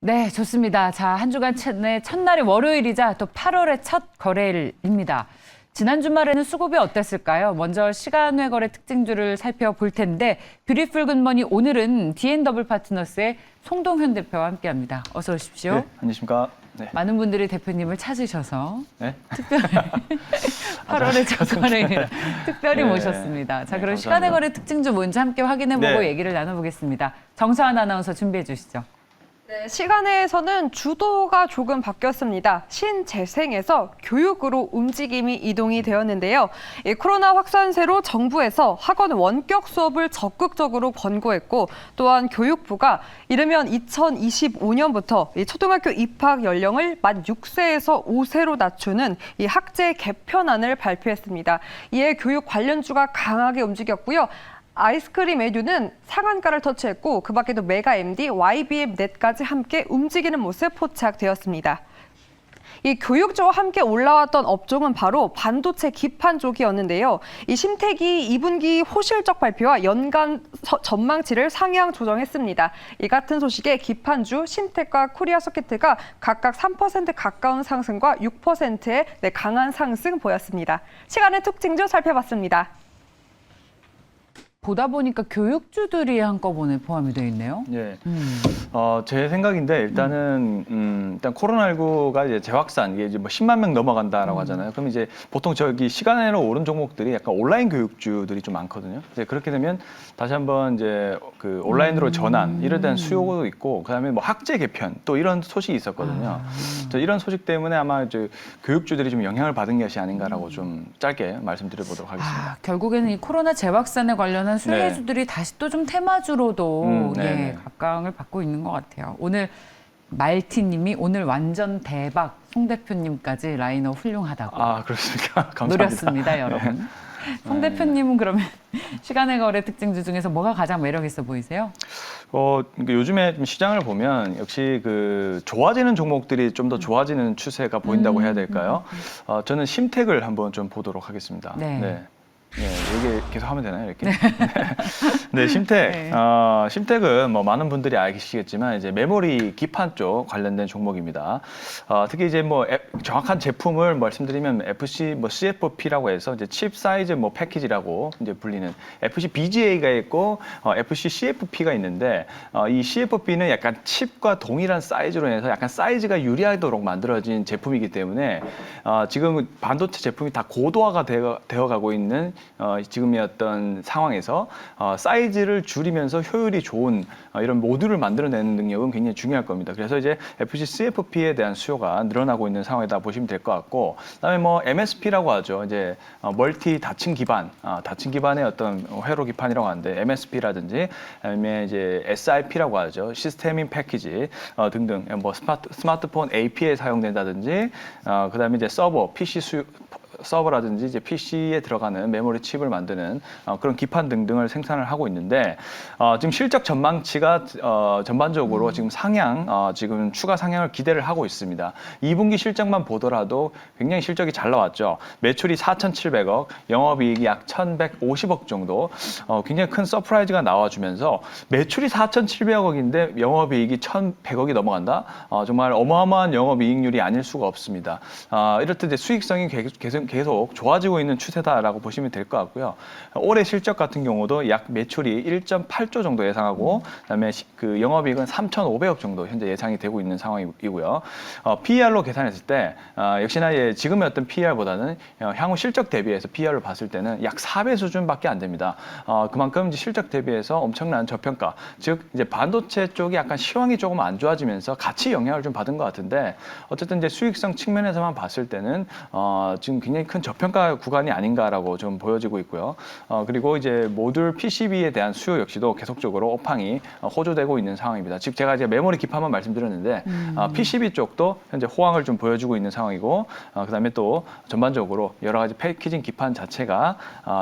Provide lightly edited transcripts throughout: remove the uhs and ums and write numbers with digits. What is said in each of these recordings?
네, 좋습니다. 자, 한 주간 첫날이 월요일이자 또 8월의 첫 거래일입니다. 지난 주말에는 수급이 어땠을까요? 먼저 시간외 거래 특징주를 살펴볼 텐데 뷰티풀 굿모닝 오늘은 D&W 파트너스의 송동현 대표와 함께합니다. 어서 오십시오. 네, 안녕하십니까. 네. 많은 분들이 대표님을 찾으셔서 네? 특별히 8월의 첫 거래일 특별히 네. 모셨습니다. 자, 네, 그럼 감사합니다. 시간외 거래 특징주 먼저 함께 확인해보고 네. 얘기를 나눠보겠습니다. 정서환 아나운서 준비해 주시죠. 네, 시간에서는 주도가 조금 바뀌었습니다. 신재생에서 교육으로 움직임이 이동이 되었는데요. 이 코로나 확산세로 정부에서 학원 원격 수업을 적극적으로 권고했고 또한 교육부가 이르면 2025년부터 이 초등학교 입학 연령을 만 6세에서 5세로 낮추는 이 학제 개편안을 발표했습니다. 이에 교육 관련주가 강하게 움직였고요. 아이스크림 메뉴는 상한가를 터치했고 그 밖에도 메가 MD, YBM 넷까지 함께 움직이는 모습 포착되었습니다. 이 교육주와 함께 올라왔던 업종은 바로 반도체 기판 쪽이었는데요. 이 심택이 2분기 호실적 발표와 연간 전망치를 상향 조정했습니다. 이 같은 소식에 기판주 심택과 코리아 소켓가 각각 3% 가까운 상승과 6%의 강한 상승 보였습니다. 시간의 특징주 살펴봤습니다. 보다 보니까 교육주들이 한꺼번에 포함이 되어 있네요. 예. 제 생각인데 일단은 일단 코로나19가 이제 재확산 이게 이제 뭐 10만 명 넘어간다라고 하잖아요. 그럼 이제 보통 저기 시간외로 오른 종목들이 약간 온라인 교육주들이 좀 많거든요. 이제 그렇게 되면 다시 한번 이제 그 온라인으로 전환 이런 데는 수요도 있고 그다음에 뭐 학제 개편 또 이런 소식이 있었거든요. 이런 소식 때문에 아마 이제 교육주들이 좀 영향을 받은 것이 아닌가라고 좀 짧게 말씀드려보도록 하겠습니다. 결국에는 이 코로나 재확산에 관련한 수혜주들이 다시 또 좀 테마주로도 각광을 받고 있는 것 같아요. 오늘 말티님이 오늘 완전 대박 송 대표님까지 라이너 훌륭하다고. 아, 그렇습니까? 감사합니다. 노렸습니다, 여러분. 송 대표님은 그러면 시간의 거래 특징주 중에서 뭐가 가장 매력 있어 보이세요? 그러니까 요즘에 좀 시장을 보면 역시 그 좋아지는 종목들이 좀 더 좋아지는 추세가 보인다고 해야 될까요? 저는 심택을 한번 좀 보도록 하겠습니다. 네. 네, 이게 계속 하면 되나요, 이렇게? 네, 심택. 네. 심택은 뭐 많은 분들이 아시겠지만 이제 메모리 기판 쪽 관련된 종목입니다. 특히 이제 뭐 정확한 제품을 말씀드리면 FC 뭐 CFP라고 해서 이제 칩 사이즈 뭐 패키지라고 이제 불리는 FC BGA가 있고 FC CFP가 있는데 이 CFP는 약간 칩과 동일한 사이즈로 해서 약간 사이즈가 유리하도록 만들어진 제품이기 때문에 지금 반도체 제품이 다 고도화가 되어가고 있는 지금의 어떤 상황에서 사이즈를 줄이면서 효율이 좋은 이런 모듈을 만들어내는 능력은 굉장히 중요할 겁니다. 그래서 이제 FC CFP에 대한 수요가 늘어나고 있는 상황이다 보시면 될 것 같고, 그다음에 뭐 MSP라고 하죠. 이제 멀티 다층 기반, 다층 기반의 어떤 회로 기판이라고 하는데 MSP라든지 아니면 이제 SIP라고 하죠. 시스템인 패키지 등등 뭐 스마트폰 AP에 사용된다든지 그다음에 이제 서버, 서버라든지 이제 PC에 들어가는 메모리 칩을 만드는 그런 기판 등등을 생산을 하고 있는데 지금 실적 전망치가 전반적으로 지금 지금 추가 상향을 기대를 하고 있습니다. 2분기 실적만 보더라도 굉장히 실적이 잘 나왔죠. 매출이 4,700억, 영업이익이 약 1,150억 정도 굉장히 큰 서프라이즈가 나와주면서 매출이 4,700억인데 영업이익이 1,100억이 넘어간다? 정말 어마어마한 영업이익률이 아닐 수가 없습니다. 이럴 때 이제 수익성이 계속 좋아지고 있는 추세다라고 보시면 될 것 같고요. 올해 실적 같은 경우도 약 매출이 1.8조 정도 예상하고 그다음에 그 영업이익은 3,500억 정도 현재 예상이 되고 있는 상황이고요. PER로 계산했을 때 역시나 지금의 어떤 PER보다는 향후 실적 대비해서 PER을 봤을 때는 약 4배 수준밖에 안 됩니다. 그만큼 이제 실적 대비해서 엄청난 저평가, 즉 이제 반도체 쪽이 약간 시황이 조금 안 좋아지면서 같이 영향을 좀 받은 것 같은데 어쨌든 이제 수익성 측면에서만 봤을 때는 지금 굉장히 큰 저평가 구간이 아닌가라고 좀 보여지고 있고요. 그리고 이제 모듈 PCB에 대한 수요 역시도 계속적으로 업황이 호조되고 있는 상황입니다. 즉 제가 이제 메모리 기판만 말씀드렸는데 PCB 쪽도 현재 호황을 좀 보여주고 있는 상황이고 그다음에 또 전반적으로 여러 가지 패키징 기판 자체가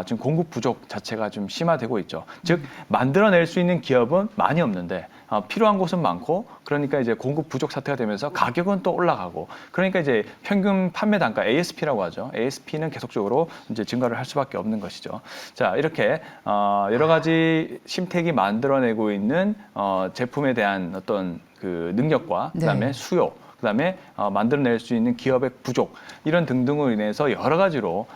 지금 공급 부족 자체가 좀 심화되고 있죠. 즉 만들어낼 수 있는 기업은 많이 없는데 필요한 곳은 많고 그러니까 이제 공급 부족 사태가 되면서 가격은 또 올라가고 그러니까 이제 평균 판매 단가 ASP라고 하죠. ASP는 계속적으로 이제 증가를 할 수밖에 없는 것이죠. 자, 이렇게 여러 가지 심택이 만들어내고 있는 제품에 대한 어떤 그 능력과 그다음에 네. 수요 그다음에 만들어낼 수 있는 기업의 부족 이런 등등으로 인해서 여러 가지로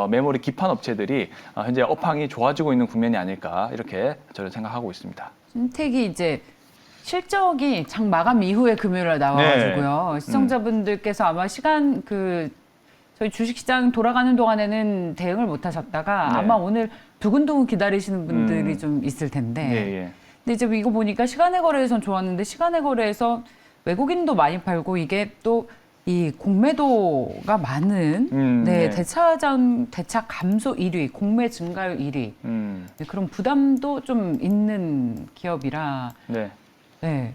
메모리 기판 업체들이 현재 업황이 좋아지고 있는 국면이 아닐까 이렇게 저는 생각하고 있습니다. 심택이 이제 실적이 장 마감 이후에 금요일에 나와가지고요. 시청자분들께서 아마 시간 저희 주식시장 돌아가는 동안에는 대응을 못 하셨다가 네. 아마 오늘 두근두근 기다리시는 분들이 좀 있을 텐데. 예, 예. 근데 이제 이거 보니까 시간의 거래에선 좋았는데 시간의 거래에서 외국인도 많이 팔고 이게 또 이 공매도가 많은 네. 대차 감소 1위, 공매 증가율 1위. 네, 그런 부담도 좀 있는 기업이라 네. 네.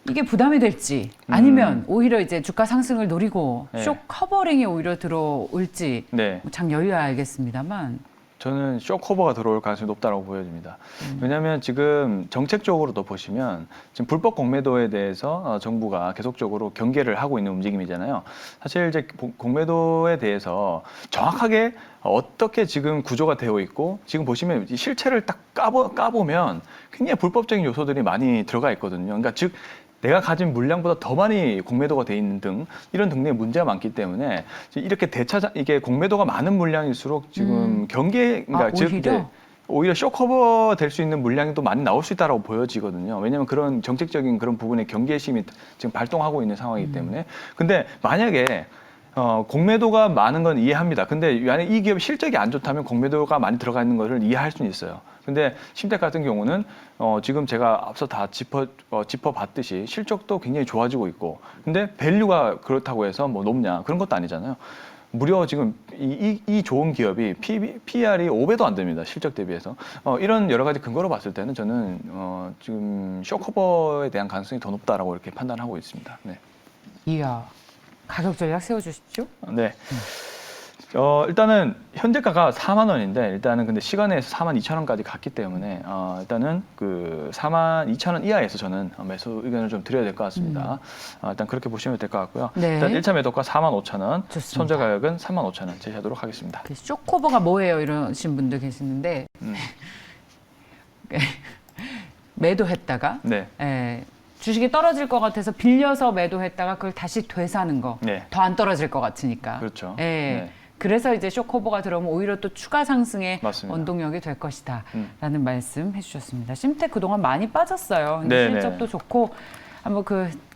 이게 부담이 될지 아니면 오히려 이제 주가 상승을 노리고 네. 쇼 커버링이 오히려 들어올지 네. 장 열려야 알겠습니다만. 저는 쇼커버가 들어올 가능성이 높다고 보여집니다. 왜냐하면 지금 정책적으로도 보시면 지금 불법 공매도에 대해서 정부가 계속적으로 경계를 하고 있는 움직임이잖아요. 사실 이제 공매도에 대해서 정확하게 어떻게 지금 구조가 되어 있고 지금 보시면 이 실체를 딱 까보면 굉장히 불법적인 요소들이 많이 들어가 있거든요. 그러니까 즉 내가 가진 물량보다 더 많이 공매도가 돼 있는 등 이런 등등의 문제가 많기 때문에 이렇게 이게 공매도가 많은 물량일수록 지금 그러니까 즉 오히려? 이제 오히려 쇼커버 될 수 있는 물량이 또 많이 나올 수 있다고 보여지거든요. 왜냐하면 그런 정책적인 그런 부분의 경계심이 지금 발동하고 있는 상황이기 때문에. 근데 만약에 공매도가 많은 건 이해합니다. 근데 만약 이 기업이 실적이 안 좋다면 공매도가 많이 들어가 있는 것을 이해할 수는 있어요. 근데 심택 같은 경우는 지금 제가 앞서 다 짚어봤듯이 실적도 굉장히 좋아지고 있고, 근데 밸류가 그렇다고 해서 뭐 높냐 그런 것도 아니잖아요. 무려 지금 이 좋은 기업이 PER이 5배도 안 됩니다. 실적 대비해서. 이런 여러 가지 근거로 봤을 때는 저는 지금 쇼커버에 대한 가능성이 더 높다라고 이렇게 판단하고 있습니다. 네. 이야, 가격 전략 세워주십시오. 네. 일단은 현재가가 4만 원인데 일단은 근데 시간에서 4만 2천 원까지 갔기 때문에 일단은 그 4만 2천 원 이하에서 저는 매수 의견을 좀 드려야 될 것 같습니다. 일단 그렇게 보시면 될 것 같고요. 네. 일단 1차 매도가 4만 5천 원, 좋습니다. 손절 가격은 3만 5천 원 제시하도록 하겠습니다. 그 쇼커버가 뭐예요? 이러신 분들 계시는데 매도했다가 네. 주식이 떨어질 것 같아서 빌려서 매도했다가 그걸 다시 되사는 거. 네. 더 안 떨어질 것 같으니까. 그렇죠. 예. 네. 그래서 이제 쇼커버가 들어오면 오히려 또 추가 상승의 맞습니다. 원동력이 될 것이다. 라는 말씀 해주셨습니다. 심택 그동안 많이 빠졌어요. 근데 네네. 실적도 좋고 한번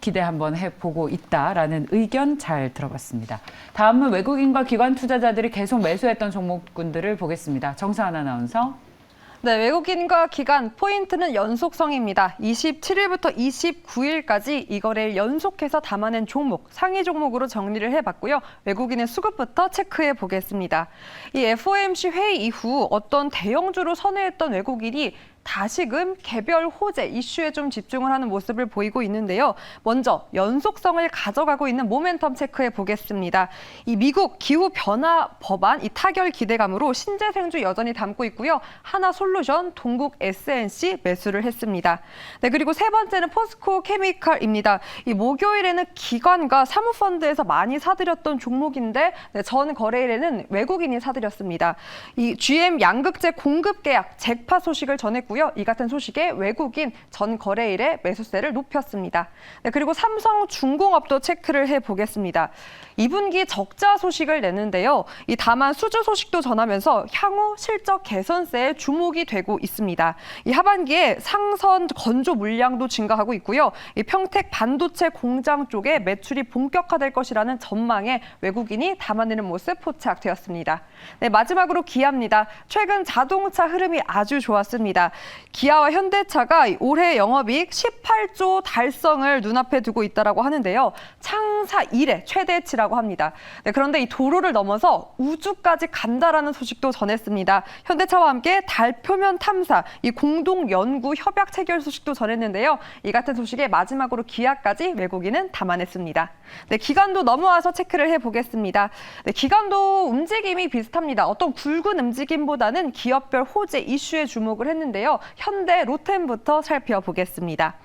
기대 한번 해보고 있다라는 의견 잘 들어봤습니다. 다음은 외국인과 기관 투자자들이 계속 매수했던 종목군들을 보겠습니다. 정사한 아나운서. 네, 외국인과 기관 포인트는 연속성입니다. 27일부터 29일까지 이 거래를 연속해서 담아낸 종목, 상위 종목으로 정리를 해봤고요. 외국인의 수급부터 체크해 보겠습니다. 이 FOMC 회의 이후 어떤 대형주로 선회했던 외국인이 다시금 개별 호재 이슈에 좀 집중을 하는 모습을 보이고 있는데요. 먼저 연속성을 가져가고 있는 모멘텀 체크해 보겠습니다. 이 미국 기후 변화 법안 이 타결 기대감으로 신재생주 여전히 담고 있고요. 하나솔루션, 동국 SNC 매수를 했습니다. 네, 그리고 세 번째는 포스코 케미칼입니다. 이 목요일에는 기관과 사모펀드에서 많이 사들였던 종목인데 전 거래일에는 외국인이 사들였습니다. 이 GM 양극재 공급 계약 잭파 소식을 전했고요. 이 같은 소식에 외국인 전 거래일에 매수세를 높였습니다. 네, 그리고 삼성중공업도 체크를 해보겠습니다. 2분기 적자 소식을 내는데요. 다만 수주 소식도 전하면서 향후 실적 개선세에 주목이 되고 있습니다. 이 하반기에 상선 건조 물량도 증가하고 있고요. 이 평택 반도체 공장 쪽에 매출이 본격화될 것이라는 전망에 외국인이 담아내는 모습 포착되었습니다. 네, 마지막으로 기아입니다. 최근 자동차 흐름이 아주 좋았습니다. 기아와 현대차가 올해 영업이익 18조 달성을 눈앞에 두고 있다고 하는데요. 창사 이래 최대치라고 합니다. 네, 그런데 이 도로를 넘어서 우주까지 간다라는 소식도 전했습니다. 현대차와 함께 달 표면 탐사, 이 공동 연구 협약 체결 소식도 전했는데요. 이 같은 소식에 마지막으로 기아까지 외국인은 담아냈습니다. 네, 기관도 넘어와서 체크를 해보겠습니다. 네, 기관도 움직임이 비슷합니다. 어떤 굵은 움직임보다는 기업별 호재 이슈에 주목을 했는데요. 현대, 로템부터 살펴보겠습니다.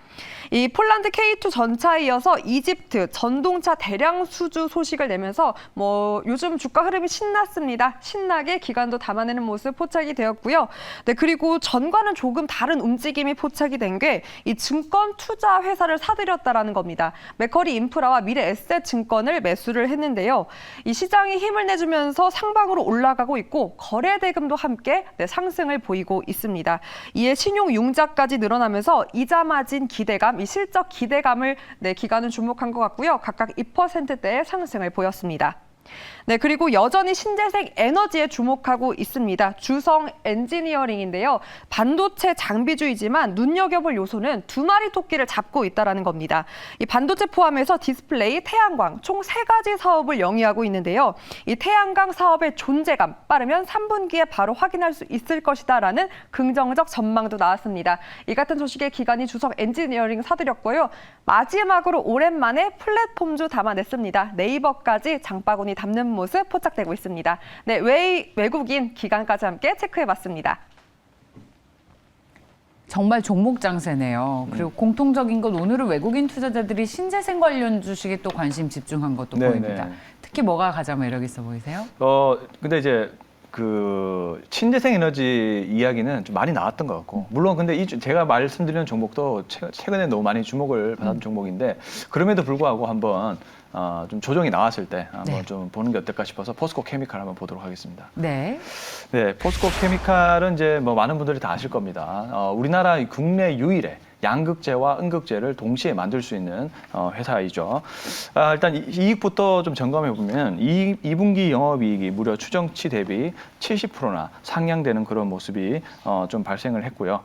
이 폴란드 K2 전차에 이어서 이집트 전동차 대량 수주 소식을 내면서 요즘 주가 흐름이 신났습니다. 신나게 기관도 담아내는 모습 포착이 되었고요. 네, 그리고 전과는 조금 다른 움직임이 포착이 된 게 이 증권 투자 회사를 사들였다라는 겁니다. 맥커리 인프라와 미래 에셋 증권을 매수를 했는데요. 이 시장이 힘을 내주면서 상방으로 올라가고 있고 거래 대금도 함께 상승을 보이고 있습니다. 이에 신용 융자까지 늘어나면서 이자 마진 기대감, 이 실적 기대감을 기관은 주목한 것 같고요. 각각 2%대의 상승을 보였습니다. 네, 그리고 여전히 신재생 에너지에 주목하고 있습니다. 주성 엔지니어링인데요. 반도체 장비주이지만 눈여겨볼 요소는 두 마리 토끼를 잡고 있다는 겁니다. 이 반도체 포함해서 디스플레이, 태양광 총 3가지 사업을 영위하고 있는데요. 이 태양광 사업의 존재감 빠르면 3분기에 바로 확인할 수 있을 것이다라는 긍정적 전망도 나왔습니다. 이 같은 소식에 기관이 주성 엔지니어링 사들였고요. 마지막으로 오랜만에 플랫폼주 담아냈습니다. 네이버까지 장바구니 담는 모습 포착되고 있습니다. 네, 외국인 기관까지 함께 체크해봤습니다. 정말 종목 장세네요. 그리고 공통적인 건 오늘은 외국인 투자자들이 신재생 관련 주식에 또 관심 집중한 것도 네, 보입니다. 네. 특히 뭐가 가장 매력 있어 보이세요? 근데 이제 그 신재생 에너지 이야기는 좀 많이 나왔던 것 같고, 물론 근데 제가 말씀드리는 종목도 최근에 너무 많이 주목을 받았던 종목인데, 그럼에도 불구하고 한번 좀 조정이 나왔을 때 한번 좀 보는 게 어떨까 싶어서 포스코 케미칼 한번 보도록 하겠습니다. 네. 네, 포스코 케미칼은 이제 많은 분들이 다 아실 겁니다. 우리나라 국내 유일의 양극재와 음극재를 동시에 만들 수 있는 회사이죠. 일단 이익부터 좀 점검해 보면 2분기 영업이익이 무려 추정치 대비 70%나 상향되는 그런 모습이 좀 발생을 했고요.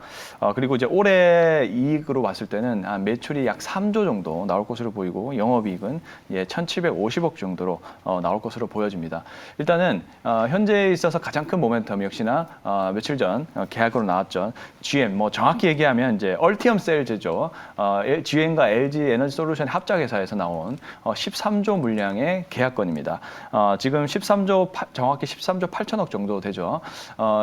그리고 이제 올해 이익으로 봤을 때는 매출이 약 3조 정도 나올 것으로 보이고, 영업이익은 1,750억 정도로 나올 것으로 보여집니다. 일단은 현재에 있어서 가장 큰 모멘텀 역시나 며칠 전 계약으로 나왔죠. GM, 정확히 얘기하면 이제 얼티엄 셀즈죠. GM과 LG 에너지 솔루션 합작회사에서 나온 13조 물량의 계약건입니다. 지금 정확히 13조 8천억 정도 되죠.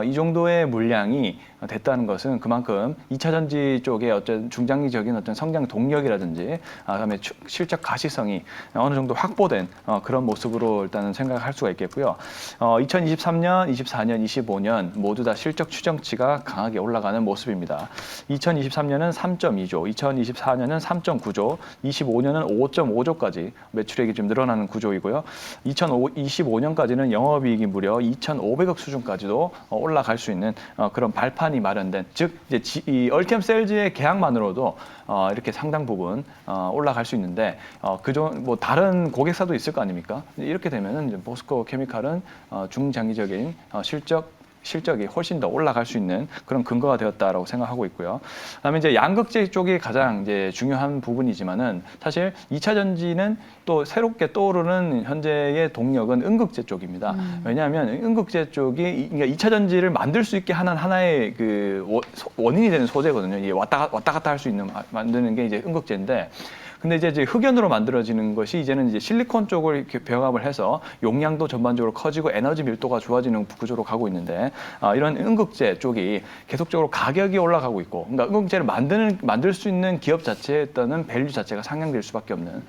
이 정도의 물량이 됐다는 것은 그만큼 2차 전지 쪽에 어떤 중장기적인 어떤 성장 동력이라든지, 그다음에 실적 가시성이 어느 정도 확보된 그런 모습으로 일단은 생각할 수가 있겠고요. 2023년, 24년, 25년 모두 다 실적 추정치가 강하게 올라가는 모습입니다. 2023년은 3.2조, 2024년은 3.9조, 25년은 5.5조까지 매출액이 좀 늘어나는 구조이고요. 2025년까지는 영업이익이 무려 2,500억 수준까지도 올라갈 수 있는 그런 발판이 마련된, 즉 이제 이 얼티엄 셀즈의 계약만으로도 이렇게 상당 부분 올라갈 수 있는데, 다른 고객사도 있을 거 아닙니까? 이렇게 되면은 이제 포스코 케미칼은 중장기적인 실적이 훨씬 더 올라갈 수 있는 그런 근거가 되었다라고 생각하고 있고요. 그다음에 이제 양극재 쪽이 가장 이제 중요한 부분이지만은, 사실 2차 전지는 또 새롭게 떠오르는 현재의 동력은 음극재 쪽입니다. 왜냐하면 음극재 쪽이 그러니까 2차 전지를 만들 수 있게 하는 하나의 그 원인이 되는 소재거든요. 이게 왔다 갔다 할 수 있는 만드는 게 이제 음극재인데, 근데 이제 흑연으로 만들어지는 것이 이제는 이제 실리콘 쪽을 이렇게 병합을 해서 용량도 전반적으로 커지고 에너지 밀도가 좋아지는 구조로 가고 있는데, 이런 음극재 쪽이 계속적으로 가격이 올라가고 있고, 그러니까 음극재를 만들 수 있는 기업 자체에 따른 밸류 자체가 상향될 수밖에 없는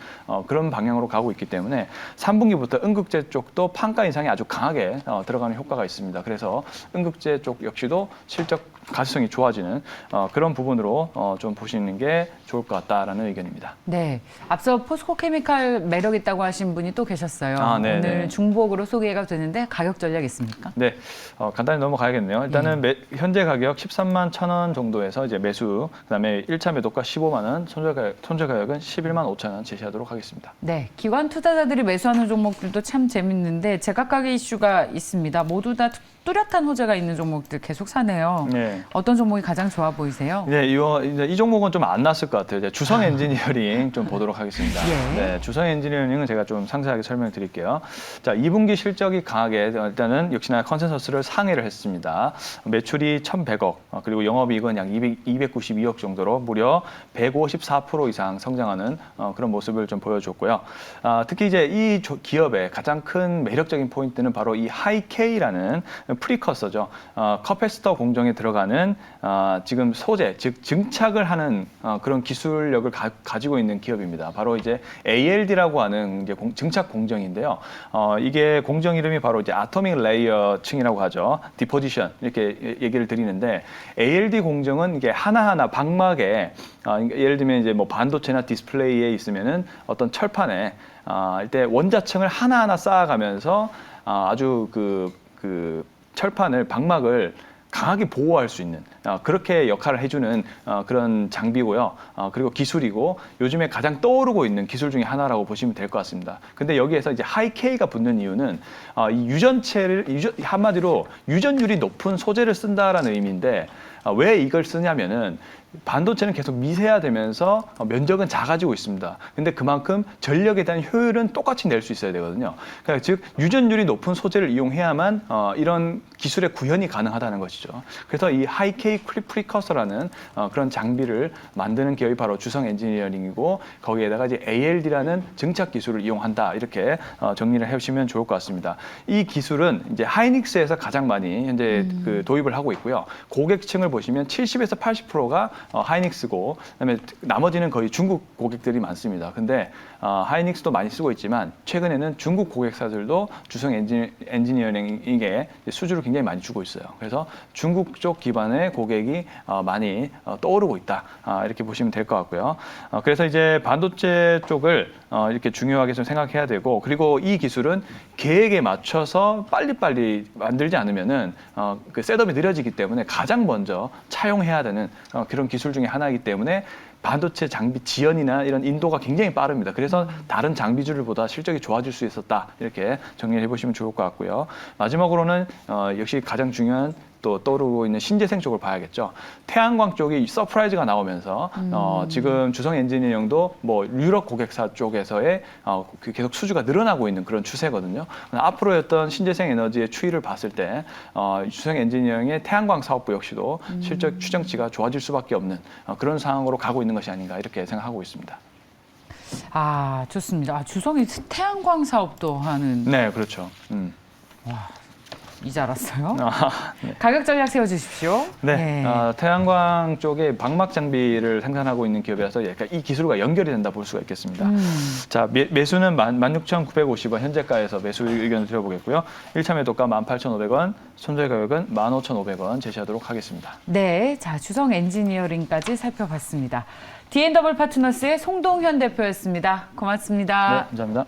그런 방향으로 가고 있기 때문에 3분기부터 음극재 쪽도 판가 인상이 아주 강하게 들어가는 효과가 있습니다. 그래서 음극재 쪽 역시도 실적 가시성이 좋아지는 그런 부분으로 좀 보시는 게 좋을 것 같다라는 의견입니다. 네, 앞서 포스코 케미칼 매력 있다고 하신 분이 또 계셨어요. 오늘 중복으로 소개가 되는데 가격 전략 있습니까? 네, 간단히 넘어가야겠네요. 일단은 현재 가격 13만 1,000원 정도에서 이제 매수, 그다음에 1차 매도가 15만 원, 손절 가격은 11만 5천 원 제시하도록 하겠습니다. 네, 기관 투자자들이 매수하는 종목들도 참 재밌는데 제각각의 이슈가 있습니다. 모두 다 뚜렷한 호재가 있는 종목들 계속 사네요. 네. 어떤 종목이 가장 좋아 보이세요? 네, 이 종목은 좀 안 났을 것 같아요. 이제 주성 엔지니어링 좀 보도록 하겠습니다. 네, 주성 엔지니어링은 제가 좀 상세하게 설명드릴게요. 자, 2분기 실적이 강하게 일단은 역시나 컨센서스를 상회를 했습니다. 매출이 1,100억, 그리고 영업이익은 약 292억 정도로 무려 154% 이상 성장하는 그런 모습을 좀 보여줬고요. 특히 이제 이 기업의 가장 큰 매력적인 포인트는 바로 이 하이케이라는 프리커서죠. 커패시터 공정에 들어가는 하는 지금 소재, 즉 증착을 하는 그런 기술력을 가지고 있는 기업입니다. 바로 이제 ALD라고 하는 이제 증착 공정인데요. 이게 공정 이름이 바로 이제 아토믹 레이어 층이라고 하죠. 디포지션 이렇게 얘기를 드리는데 ALD 공정은 이게 하나하나 방막에 예를 들면 이제 뭐 반도체나 디스플레이에 있으면은 어떤 철판에 이때 원자층을 하나하나 쌓아가면서 아주 그 철판을 방막을 강하게 보호할 수 있는 그렇게 역할을 해주는 그런 장비고요. 그리고 기술이고 요즘에 가장 떠오르고 있는 기술 중에 하나라고 보시면 될 것 같습니다. 근데 여기에서 이제 하이K가 붙는 이유는 이 유전체를 한마디로 유전율이 높은 소재를 쓴다라는 의미인데 왜 이걸 쓰냐면은 반도체는 계속 미세화되면서 면적은 작아지고 있습니다. 근데 그만큼 전력에 대한 효율은 똑같이 낼 수 있어야 되거든요. 그러니까 즉 유전율이 높은 소재를 이용해야만 이런 기술의 구현이 가능하다는 것이죠. 그래서 이 하이K 프리커서라는 그런 장비를 만드는 기업이 바로 주성 엔지니어링이고 거기에다가 이제 ALD라는 증착 기술을 이용한다 이렇게 정리를 해주시면 좋을 것 같습니다. 이 기술은 이제 하이닉스에서 가장 많이 현재 그 도입을 하고 있고요. 고객층을 보시면 70에서 80%가 하이닉스고 그다음에 나머지는 거의 중국 고객들이 많습니다. 근데 하이닉스도 많이 쓰고 있지만 최근에는 중국 고객사들도 주성 엔지니어링에 수주를 굉장히 많이 주고 있어요. 그래서 중국 쪽 기반의 고객이 많이 떠오르고 있다. 이렇게 보시면 될 것 같고요. 그래서 이제 반도체 쪽을 이렇게 중요하게 좀 생각해야 되고 그리고 이 기술은 계획에 맞춰서 빨리빨리 만들지 않으면은 그 셋업이 느려지기 때문에 가장 먼저 차용해야 되는 그런 기술 중에 하나이기 때문에 반도체 장비 지연이나 이런 인도가 굉장히 빠릅니다. 그래서 다른 장비주들보다 실적이 좋아질 수 있었다. 이렇게 정리를 해보시면 좋을 것 같고요. 마지막으로는 역시 가장 중요한 또 떠오르고 있는 신재생 쪽을 봐야겠죠. 태양광 쪽이 서프라이즈가 나오면서 지금 주성 엔지니어링도 뭐 유럽 고객사 쪽에서의 계속 수주가 늘어나고 있는 그런 추세거든요. 앞으로의 어떤 신재생 에너지의 추이를 봤을 때 주성 엔지니어링의 태양광 사업부 역시도 실적 추정치가 좋아질 수밖에 없는 그런 상황으로 가고 있는 것이 아닌가 이렇게 생각하고 있습니다. 아, 좋습니다. 주성이 태양광 사업도 하는. 네, 그렇죠. 와, 이제 알았어요. 네. 가격 전략 세워주십시오. 네, 태양광 쪽에 방막 장비를 생산하고 있는 기업이라서 약간 이 기술과 연결이 된다 볼 수가 있겠습니다. 자, 매수는 16,950원 현재가에서 매수 의견을 드려보겠고요. 1차 매도가 18,500원, 손절 가격은 15,500원 제시하도록 하겠습니다. 네, 자 주성 엔지니어링까지 살펴봤습니다. D&W 파트너스의 송동현 대표였습니다. 고맙습니다. 네, 감사합니다.